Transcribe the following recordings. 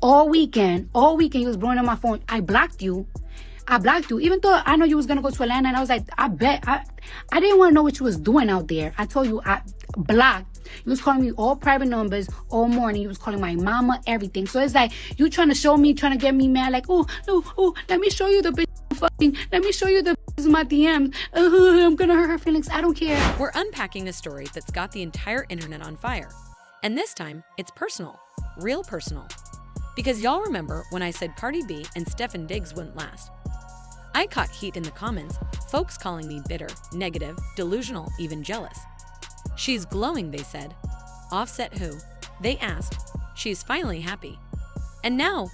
All weekend, you was blowing up my phone. I blocked you. Even though I know you was gonna go to Atlanta, and I was like, I didn't want to know what you was doing out there. I told you I blocked. You was calling me all private numbers all morning. You was calling my mama, everything. So it's like you trying to show me, trying to get me mad. Like, oh no, let me show you the bitch fucking. Let me show you the bitch in my DMs. I'm gonna hurt her feelings. I don't care. We're unpacking a story that's got the entire internet on fire, and this time it's personal, real personal. Because y'all remember when I said Cardi B and Stefon Diggs wouldn't last. I caught heat in the comments, folks calling me bitter, negative, delusional, even jealous. She's glowing, they said. Offset who? They asked. She's finally happy. And now,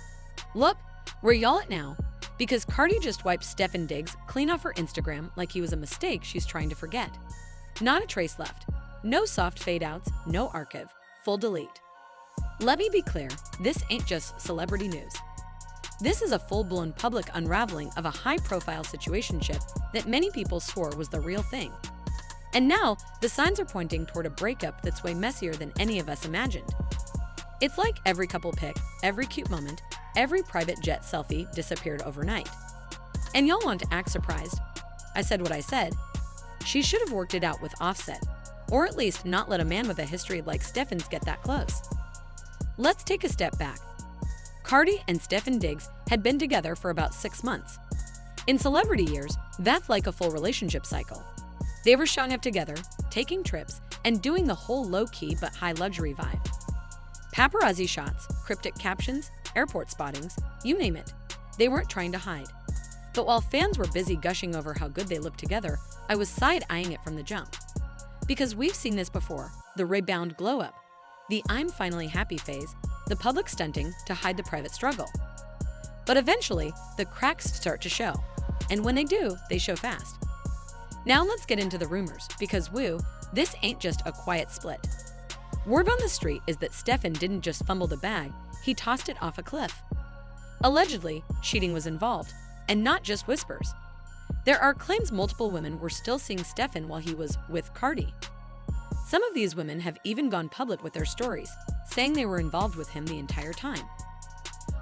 look, where y'all at now? Because Cardi just wiped Stefon Diggs clean off her Instagram like he was a mistake she's trying to forget. Not a trace left. No soft fade outs, no archive, full delete. Let me be clear, this ain't just celebrity news. This is a full-blown public unraveling of a high-profile situationship that many people swore was the real thing. And now, the signs are pointing toward a breakup that's way messier than any of us imagined. It's like every couple pic, every cute moment, every private jet selfie disappeared overnight. And y'all want to act surprised? I said what I said. She should have worked it out with Offset, or at least not let a man with a history like Stefon's get that close. Let's take a step back. Cardi and Stefon Diggs had been together for about 6 months. In celebrity years, that's like a full relationship cycle. They were showing up together, taking trips, and doing the whole low-key but high-luxury vibe. Paparazzi shots, cryptic captions, airport spottings, you name it. They weren't trying to hide. But while fans were busy gushing over how good they looked together, I was side-eyeing it from the jump. Because we've seen this before, the rebound glow-up, the I'm finally happy phase, the public stunting to hide the private struggle. But eventually, the cracks start to show. And when they do, they show fast. Now let's get into the rumors, because woo, this ain't just a quiet split. Word on the street is that Stefon didn't just fumble the bag, he tossed it off a cliff. Allegedly, cheating was involved, and not just whispers. There are claims multiple women were still seeing Stefon while he was with Cardi. Some of these women have even gone public with their stories, saying they were involved with him the entire time.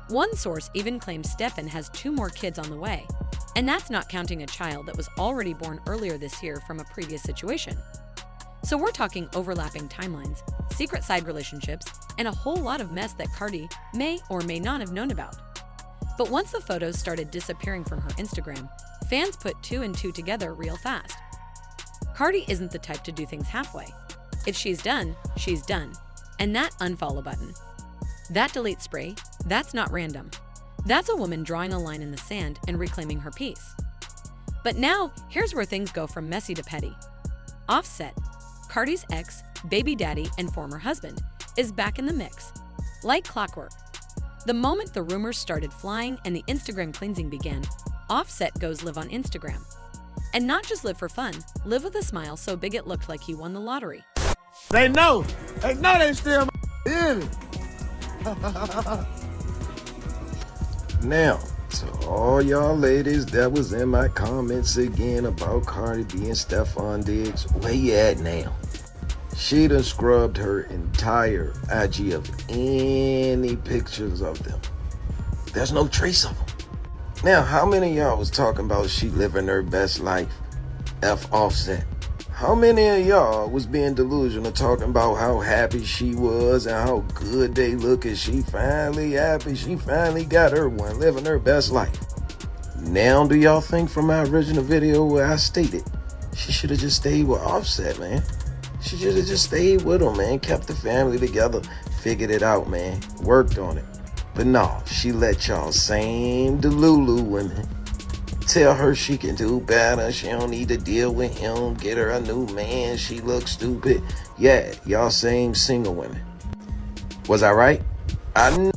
One source even claims Stefon has 2 more kids on the way, and that's not counting a child that was already born earlier this year from a previous situation. So we're talking overlapping timelines, secret side relationships, and a whole lot of mess that Cardi may or may not have known about. But once the photos started disappearing from her Instagram, fans put 2 and 2 together real fast. Cardi isn't the type to do things halfway. If she's done, she's done. And that unfollow button, that delete spray, that's not random. That's a woman drawing a line in the sand and reclaiming her peace. But now, here's where things go from messy to petty. Offset, Cardi's ex, baby daddy, and former husband, is back in the mix. Like clockwork. The moment the rumors started flying and the Instagram cleansing began, Offset goes live on Instagram. And not just live for fun, live with a smile so big it looked like he won the lottery. They know they still in it. Now, to all y'all ladies that was in my comments again about Cardi B and Stefon Diggs, where you at now? She done scrubbed her entire IG of any pictures of them. There's no trace of them. Now, how many of y'all was talking about she living her best life? F Offset. How many of y'all was being delusional talking about how happy she was and how good they look and she finally happy, she finally got her one, living her best life? Now do y'all think from my original video where I stated she should have just stayed with Offset, man? She should have just stayed with him, man, kept the family together, figured it out, man, worked on it. But no, she let y'all same Delulu women tell her she can do better, she don't need to deal with him, get her a new man, she looks stupid. Yeah, y'all same single women. Was I right?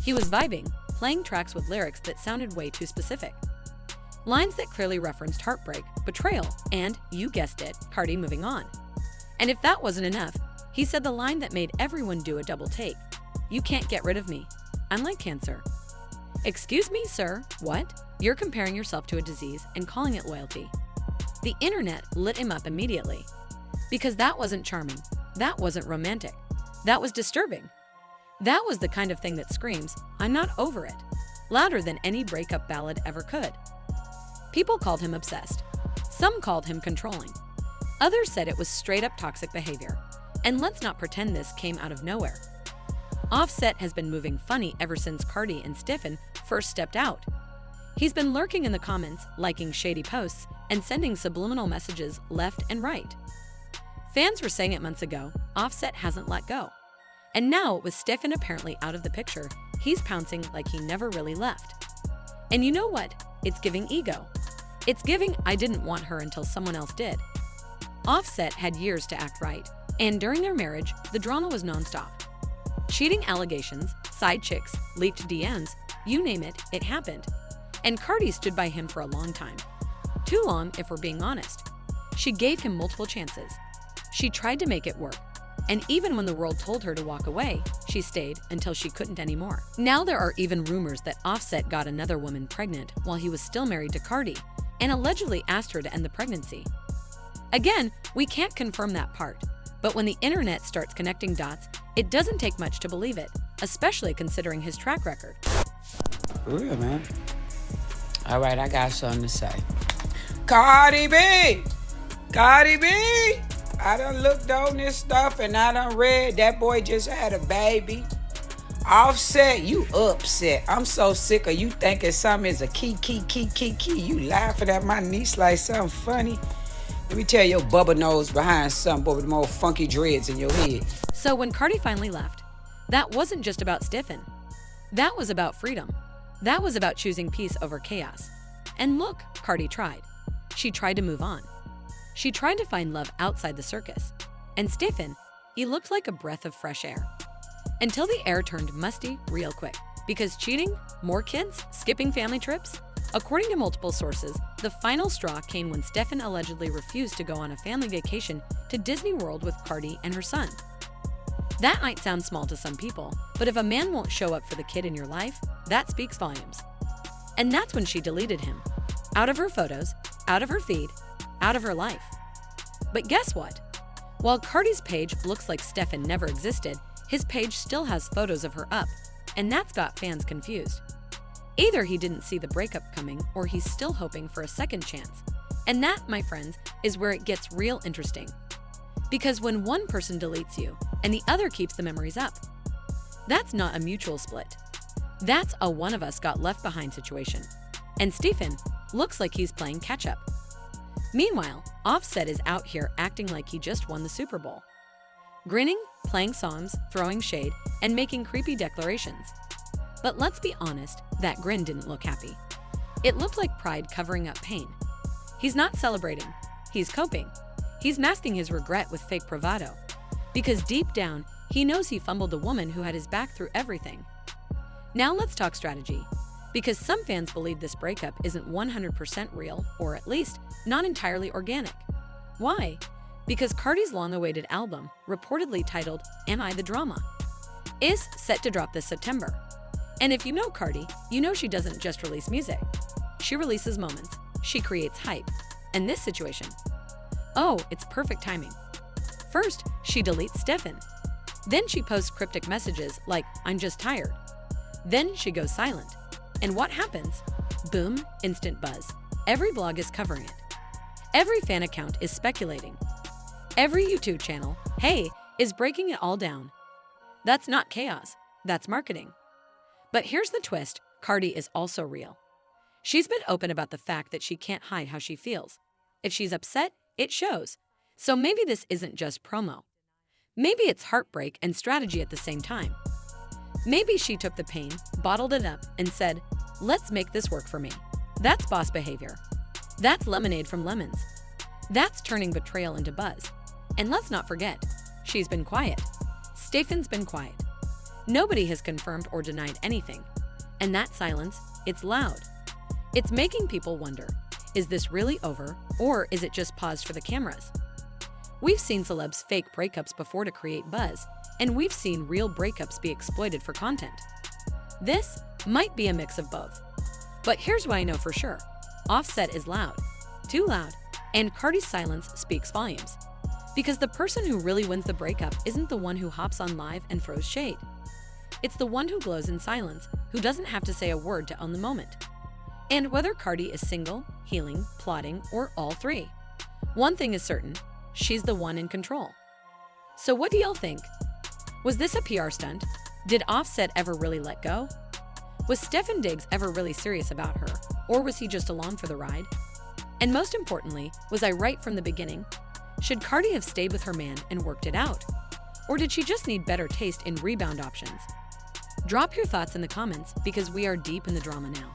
He was vibing, playing tracks with lyrics that sounded way too specific. Lines that clearly referenced heartbreak, betrayal, and, you guessed it, Cardi moving on. And if that wasn't enough, he said the line that made everyone do a double take. You can't get rid of me. I'm like cancer. Excuse me, sir, what? You're comparing yourself to a disease and calling it loyalty. The internet lit him up immediately. Because that wasn't charming. That wasn't romantic. That was disturbing. That was the kind of thing that screams, "I'm not over it," louder than any breakup ballad ever could. People called him obsessed. Some called him controlling. Others said it was straight-up toxic behavior. And let's not pretend this came out of nowhere. Offset has been moving funny ever since Cardi and Stefon first stepped out. He's been lurking in the comments, liking shady posts, and sending subliminal messages left and right. Fans were saying it months ago, Offset hasn't let go. And now, with Stefon apparently out of the picture, he's pouncing like he never really left. And you know what? It's giving ego. It's giving "I didn't want her until someone else did." Offset had years to act right, and during their marriage, the drama was nonstop. Cheating allegations, side chicks, leaked DMs, you name it, it happened. And Cardi stood by him for a long time. Too long, if we're being honest. She gave him multiple chances. She tried to make it work. And even when the world told her to walk away, she stayed until she couldn't anymore. Now there are even rumors that Offset got another woman pregnant while he was still married to Cardi, and allegedly asked her to end the pregnancy. Again, we can't confirm that part, but when the internet starts connecting dots, it doesn't take much to believe it, especially considering his track record. For real, man. All right, I got something to say. Cardi B! Cardi B! I done looked on this stuff and I done read that boy just had a baby. Offset, you upset. I'm so sick of you thinking something is a key. You laughing at my niece like something funny. Let me tell your bubba nose behind something with more funky dreads in your head. So when Cardi finally left, that wasn't just about Stefon. That was about freedom. That was about choosing peace over chaos. And look, Cardi tried. She tried to move on. She tried to find love outside the circus. And Stefon, he looked like a breath of fresh air. Until the air turned musty real quick. Because cheating, more kids, skipping family trips. According to multiple sources, the final straw came when Stefon allegedly refused to go on a family vacation to Disney World with Cardi and her son. That might sound small to some people, but if a man won't show up for the kid in your life, that speaks volumes. And that's when she deleted him. Out of her photos, out of her feed, out of her life. But guess what? While Cardi's page looks like Stefon never existed, his page still has photos of her up, and that's got fans confused. Either he didn't see the breakup coming, or he's still hoping for a second chance. And that, my friends, is where it gets real interesting. Because when one person deletes you, and the other keeps the memories up, that's not a mutual split. That's a one of us got left behind situation. And Stefon looks like he's playing catch up. Meanwhile, Offset is out here acting like he just won the Super Bowl. Grinning, playing songs, throwing shade, and making creepy declarations. But let's be honest, that grin didn't look happy. It looked like pride covering up pain. He's not celebrating. He's coping. He's masking his regret with fake bravado. Because deep down, he knows he fumbled the woman who had his back through everything. Now let's talk strategy. Because some fans believe this breakup isn't 100% real, or at least not entirely organic. Why? Because Cardi's long-awaited album, reportedly titled Am I the Drama?, is set to drop this September. And if you know Cardi, you know she doesn't just release music. She releases moments. She creates hype. And this situation, oh, it's perfect timing. First, she deletes Stefon. Then she posts cryptic messages like, I'm just tired. Then she goes silent. And what happens? Boom, instant buzz. Every blog is covering it. Every fan account is speculating. Every YouTube channel, hey, is breaking it all down. That's not chaos. That's marketing. But here's the twist, Cardi is also real. She's been open about the fact that she can't hide how she feels. If she's upset, it shows. So maybe this isn't just promo. Maybe it's heartbreak and strategy at the same time. Maybe she took the pain, bottled it up, and said, let's make this work for me. That's boss behavior. That's lemonade from lemons. That's turning betrayal into buzz. And let's not forget, she's been quiet. Stefon's been quiet. Nobody has confirmed or denied anything. And that silence, it's loud. It's making people wonder, is this really over, or is it just paused for the cameras? We've seen celebs fake breakups before to create buzz, and we've seen real breakups be exploited for content. This might be a mix of both. But here's what I know for sure. Offset is loud, too loud, and Cardi's silence speaks volumes. Because the person who really wins the breakup isn't the one who hops on live and throws shade. It's the one who glows in silence, who doesn't have to say a word to own the moment. And whether Cardi is single, healing, plotting, or all three, one thing is certain, she's the one in control. So what do y'all think? Was this a PR stunt? Did Offset ever really let go? Was Stefon Diggs ever really serious about her, or was he just along for the ride? And most importantly, was I right from the beginning? Should Cardi have stayed with her man and worked it out? Or did she just need better taste in rebound options? Drop your thoughts in the comments because we are deep in the drama now.